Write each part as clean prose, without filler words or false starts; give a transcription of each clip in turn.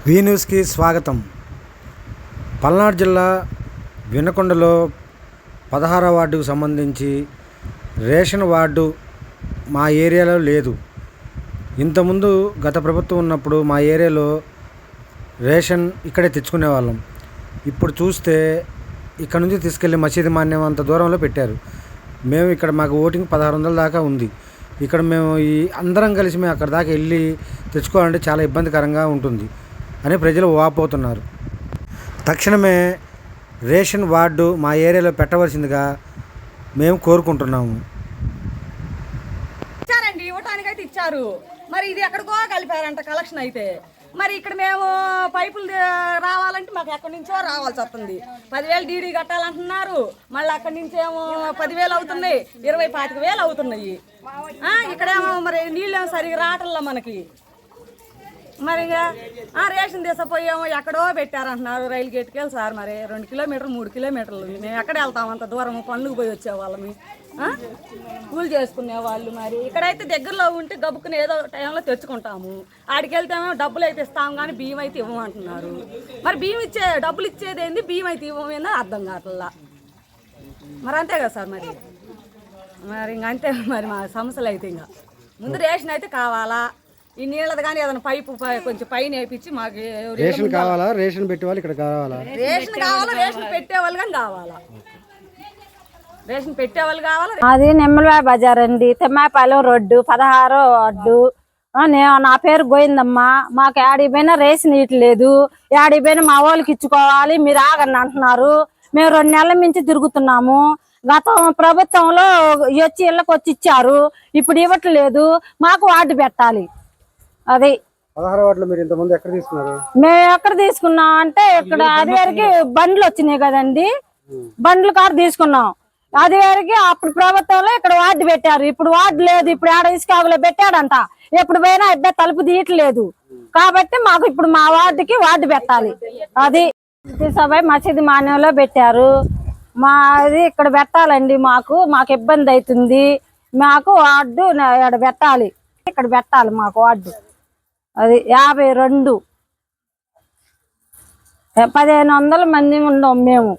వి న్యూస్కి స్వాగతం. పల్నాడు జిల్లా వినకొండలో 16వ వార్డుకు సంబంధించి రేషన్ వార్డు మా ఏరియాలో లేదు. ఇంతకుముందు గత ప్రభుత్వం ఉన్నప్పుడు మా ఏరియాలో రేషన్ ఇక్కడే తెచ్చుకునేవాళ్ళం. ఇప్పుడు చూస్తే ఇక్కడ నుంచి తీసుకెళ్ళి మసీదు మాన్యం అంత దూరంలో పెట్టారు. మేము ఇక్కడ మాకు ఓటింగ్ 1600 దాకా ఉంది. ఇక్కడ మేము అందరం కలిసి మేము అక్కడ దాకా వెళ్ళి తెచ్చుకోవాలంటే చాలా ఇబ్బందికరంగా ఉంటుంది అని ప్రజలు వాపోతున్నారు. తక్షణమే రేషన్ వార్డు మా ఏరియాలో పెట్టవలసిందిగా మేము కోరుకుంటున్నాము. ఇచ్చారండి, ఇవ్వటానికైతే ఇచ్చారు. మరి ఇది ఎక్కడికో కలిపారంట కలెక్షన్ అయితే. మరి ఇక్కడ మేము పైపులు రావాలంటే మాకు ఎక్కడి నుంచో రావాల్సి వస్తుంది. 10,000 డీడీ కట్టాలంటున్నారు. మళ్ళీ అక్కడి నుంచేమో 10,000 అవుతున్నాయి, 20-25,000 అవుతున్నాయి. ఇక్కడేమో మరి నీళ్ళు సరిగా రావట్లా మనకి. మరి రేషన్ తీసుకుపోయాము ఎక్కడో పెట్టారంటున్నారు. రైలు గేట్కి వెళ్ళి సార్ మరి 2 కిలోమీటర్లు 3 కిలోమీటర్లు మేము ఎక్కడ వెళ్తాం అంత దూరం? పనులకు పోయి వచ్చేవాళ్ళమి, కూలి చేసుకునే వాళ్ళు. మరి ఇక్కడైతే దగ్గరలో ఉంటే గబుక్కుని ఏదో టైంలో తెచ్చుకుంటాము. ఆడికి వెళ్తేమో డబ్బులు అయితే ఇస్తాము కానీ బియ్యం అయితే ఇవ్వమంటున్నారు. మరి డబ్బులు ఇచ్చేది ఏంది, బియ్యం అయితే ఇవ్వమేందో అర్థం కావట్లా. మరి అంతే కదా సార్. మరి ఇంక అంతే. మరి మా సమస్యలు అయితే ఇంకా ముందు రేషన్ అయితే కావాలా. ఈ నీళ్ళది కానీ ఏదైనా పైపు కొంచెం పైన వేయించి మాకు రేషన్ కావాలా, రేషన్ పెట్టేవాళ్ళు ఇక్కడ కావాలా, రేషన్ కావాలా, రేషన్ పెట్టేవాళ్ళు కానీ కావాలా, రేషన్ పెట్టేవాళ్ళు కావాలా. అది నిమ్మలవాయ బజార్ అండి, తిమ్మాయిపాలెం రోడ్డు, 16వ వార్డు. నా పేరు గోయిందమ్మ. మాకు ఏడిపోయినా రేషన్ ఇట్లేదు. ఏడిపోయినా మా వాళ్ళకి ఇచ్చుకోవాలి, మీరు ఆగండి అంటున్నారు. మేము 2 నెలల నుంచి తిరుగుతున్నాము. గత ప్రభుత్వంలో వచ్చి ఇళ్ళకి వచ్చి ఇచ్చారు, ఇప్పుడు ఇవ్వట్లేదు. మాకు వార్డు పెట్టాలి. అది 16వ వార్డులో మీరు ఇంతకుముందు ఎక్కడ తీసుకున్నారు? మేము ఎక్కడ తీసుకున్నాం అంటే ఇక్కడ అది వరకు బండ్లు వచ్చినాయి కదండి, బండ్లు కారు తీసుకున్నాం. అది వరకు అప్పుడు ప్రభుత్వంలో ఇక్కడ వార్డు పెట్టారు. ఇప్పుడు వార్డు లేదు. ఇప్పుడు ఆడ ఇసుకాగులో పెట్టాడంట. ఎప్పుడు పోయినా ఇద్దరు తలుపు తీయట్లేదు. కాబట్టి మాకు ఇప్పుడు మా వార్డుకి వార్డు పెట్టాలి. అది సభ మసీదు మాన్యంలో పెట్టారు. మాది ఇక్కడ పెట్టాలండి. మాకు ఇబ్బంది అవుతుంది. మాకు వార్డు ఇక్కడ పెట్టాలి. ఇక్కడ పెట్టాలి మాకు వార్డు. అది 52 1500 మంది ఉన్నాం మేము.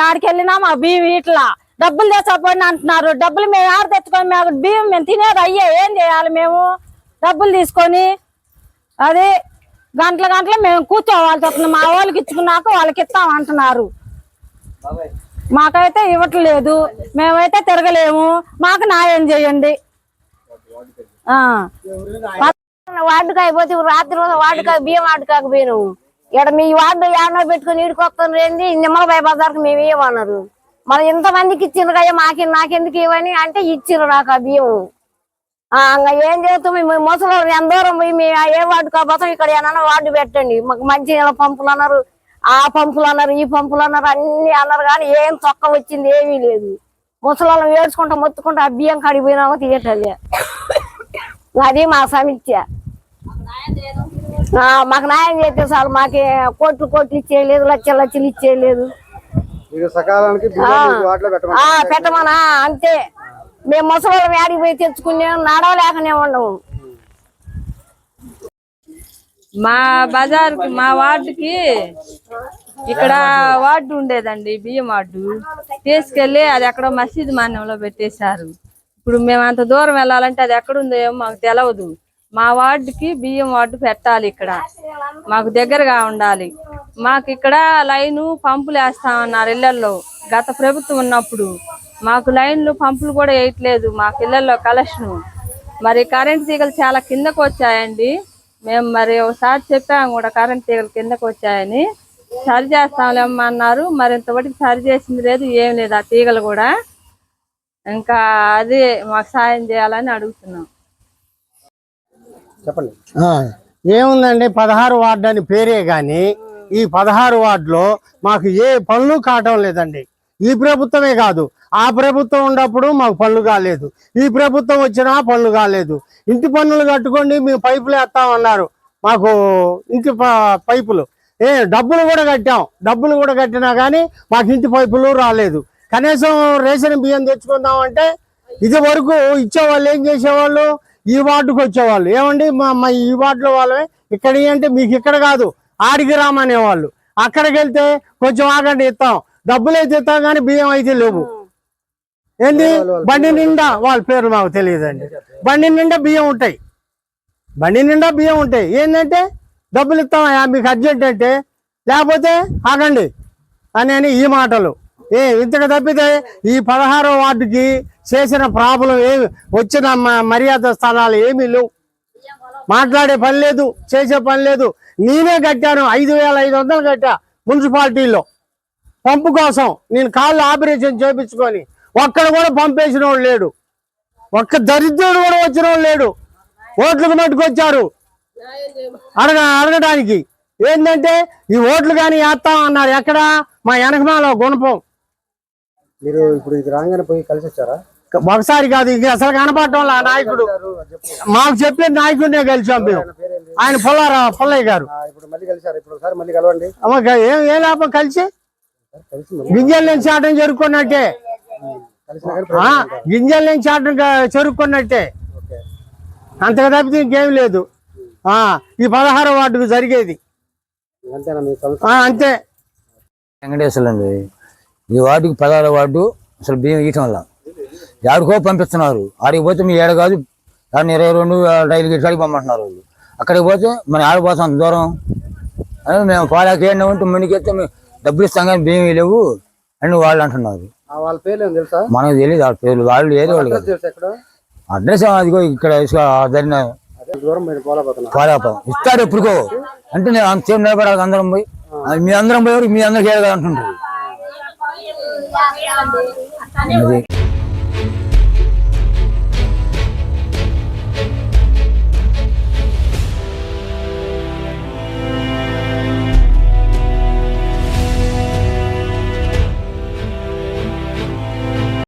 ఆడికి వెళ్ళినా మా బియ్యం ఇట్లా డబ్బులు తెచ్చకపోయినా అంటున్నారు. డబ్బులు మేము ఆడ తెచ్చుకొని మేము బియ్యం మేము తినేది అయ్యే ఏం చేయాలి? మేము డబ్బులు తీసుకొని అది గంటలు మేము కూర్చోవాల్సి వస్తుంది. మా వాళ్ళకి ఇచ్చుకున్నాక వాళ్ళకి ఇస్తాం అంటున్నారు. మాకైతే ఇవ్వట్లేదు. మేమైతే తిరగలేము. మాకు న్యాయం చేయండి. వార్డుకి అయిపోతే రాత్రి వార్డుకి బియ్యం వార్డుకాక పోయినాము. ఇక్కడ మీ వార్డు ఏమన్నా పెట్టుకుని ఈడుకొస్తాను ఏంది నిమ్మలబాయి బజార్కి మేము ఇవ్వమన్నారు. మరి ఇంతమందికి ఇచ్చిండ్రు కదా, నాకెందుకు ఇవ్వని అంటే ఇచ్చిండ్రు నాకు ఆ బియ్యం. ఏం చేస్తాం? ముసలు ఎంత దూరం పోయి మేము ఏ వార్డు కాబోతాం? ఇక్కడ ఏమన్నా వార్డు పెట్టండి. మాకు మంచి పంపులు అన్నారు, ఆ పంపులు అన్నారు, ఈ పంపులు అన్నారు, అన్ని అన్నారు. కానీ ఏం తొక్క వచ్చింది ఏమీ లేదు. ముసలాళ్ళం ఏడ్చుకుంటా మొత్తుకుంటా ఆ బియ్యం కడిగిపోయినామో తీయటలే. అది మా సమీక్ష. మాకు న్యాయం చేస్తే చాలు. మాకే కోట్లు ఇచ్చేయలేదు, లక్షలు ఇచ్చేయలేదు. పెట్టమనా అంతే. మేము ముసలి ఆడికి పోయి తెచ్చుకునే నడవలేకనే ఉండము. మా బజార్కి మా వార్డుకి ఇక్కడ వార్డు ఉండేదండి, బియ్యం వార్డు. తీసుకెళ్లి అది ఎక్కడో మసీదు మాన్యంలో పెట్టేశారు. ఇప్పుడు మేము అంత దూరం వెళ్ళాలంటే అది ఎక్కడుందో ఏమో మాకు తెలియదు. మా వార్డుకి బియ్యం వార్డు పెట్టాలి. ఇక్కడ మాకు దగ్గరగా ఉండాలి. మాకు ఇక్కడ లైను పంపులు వేస్తామన్నారు ఇళ్లలో. గత ప్రభుత్వం ఉన్నప్పుడు మాకు లైన్లు పంపులు కూడా వేయట్లేదు. మాకు ఇళ్లలో కలెక్షన్. మరి కరెంట్ తీగలు చాలా కిందకు వచ్చాయండి. మేము మరి ఒకసారి చెప్పాము కూడా కరెంట్ తీగలు కిందకు వచ్చాయని. సరి చేస్తామన్నారు. మరి ఇంతవరకు సరి చేసింది లేదు, ఏం లేదు. ఆ తీగలు కూడా ఇంకా అది మాకు సాయం చేయాలని అడుగుతున్నాం. చెప్పండి. ఏముందండి, 16 వార్డు అని పేరే గాని ఈ 16 వార్డులో మాకు ఏ పనులు కావటం లేదండి. ఈ ప్రభుత్వమే కాదు, ఆ ప్రభుత్వం ఉన్నప్పుడు మాకు పనులు కాలేదు. ఈ ప్రభుత్వం వచ్చినా పనులు కాలేదు. ఇంటి పన్నులు కట్టుకోండి, మేము పైపులు వేస్తామన్నారు. మాకు ఇంటి పైపులు డబ్బులు కూడా కట్టాం. డబ్బులు కూడా కట్టినా కానీ మాకు ఇంటి పైపులు రాలేదు. కనీసం రేషన్ బియ్యం తెచ్చుకుందామంటే ఇది వరకు ఇచ్చేవాళ్ళు ఏం చేసేవాళ్ళు, ఈ వార్డుకు వచ్చేవాళ్ళు, ఏమండి మా ఈ వార్డులో వాళ్ళే ఇక్కడ అంటే మీకు ఇక్కడ కాదు ఆడికి రామనేవాళ్ళు. అక్కడికి వెళ్తే కొంచెం ఆగండి ఇస్తాం, డబ్బులు అయితే ఇస్తాం కానీ బియ్యం అయితే లేవు. ఏంది బండి నిండా వాళ్ళ పేర్లు మాకు తెలియదండి. బండి నిండా బియ్యం ఉంటాయి, బండి నిండా బియ్యం ఉంటాయి. ఏంటంటే డబ్బులు ఇస్తామయ్యా మీకు అర్జెంట్ అంటే, లేకపోతే ఆగండి అని ఈ మాటలు. ఇంతకు తప్పితే ఈ 16వ వార్డుకి చేసిన ప్రాబ్లం ఏమి, వచ్చిన మర్యాద స్థానాలు ఏమీ లేవు. మాట్లాడే పని లేదు, చేసే పని లేదు. నేనే కట్టాను 5,500 కట్టా మున్సిపాలిటీలో పంపు కోసం. నేను కాళ్ళు ఆపరేషన్ చేయించుకొని ఒక్కడ కూడా పంపేసిన వాడు లేడు, ఒక్క దరిద్రుడు కూడా వచ్చిన వాడు లేడు. ఓట్లకు మట్టుకొచ్చారు అడగడానికి. ఏంటంటే ఈ ఓట్లు కానీ వేస్తాం అన్నారు. ఎక్కడ మా వెనకమాల గుణపం. మీరు ఇప్పుడు ఇది రాగానే పోయి కలిసి వచ్చారా? ఒకసారి కాదు, ఇంక అసలు కనపడటం ఆ నాయకుడు. మాకు చెప్పిన నాయకుడినే కలిసాం మేము. ఆయన పుల్లయ్య గారు. ఇప్పుడు మళ్ళీ కలిసారు, ఇప్పుడు ఒకసారి మళ్ళీ కలవండి. ఏ లాభం కలిసి గింజలు నేను చాటం జరుపుకున్నట్టే, గింజలు నేను చాటం చెరుక్కున్నట్టే. అంతగా తప్పితే ఇంకేం లేదు. ఈ 16వ వార్డుకు జరిగేది అంతే. వెంకటేశ్వర్లు అండి. ఈ వార్డుకి 16వ వార్డు అసలు బియ్యం ఇయటం వల్ల ఏడుకో పంపిస్తున్నారు. ఆడికి పోతే మీ ఏడు కాదు 22 రైలు గిట్టాడికి పంపమంటున్నారు వాళ్ళు. అక్కడికి పోతే మన ఆడిపోతాం అంత దూరం అని మేము పాలకి ఏంటంటే ఉంటే మునికెత్తే మేము డబ్బులు ఇస్తాం కానీ బియ్యం లేవు అని వాళ్ళు అంటున్నారు. వాళ్ళ పేర్లు తెలుసా? మనకు తెలియదు వాళ్ళ పేర్లు, వాళ్ళు ఏదో వాళ్ళు అడ్రస్ అదిగో ఇక్కడ జరిగిన పోలేపాం ఇస్తారు ఎప్పుడుకో అంటే నేను అంతసేపు నిలబడాలి అందరం పోయి, మీ అందరం పోయేవారు మీ అందరికి ఏదో అంటుంటారు.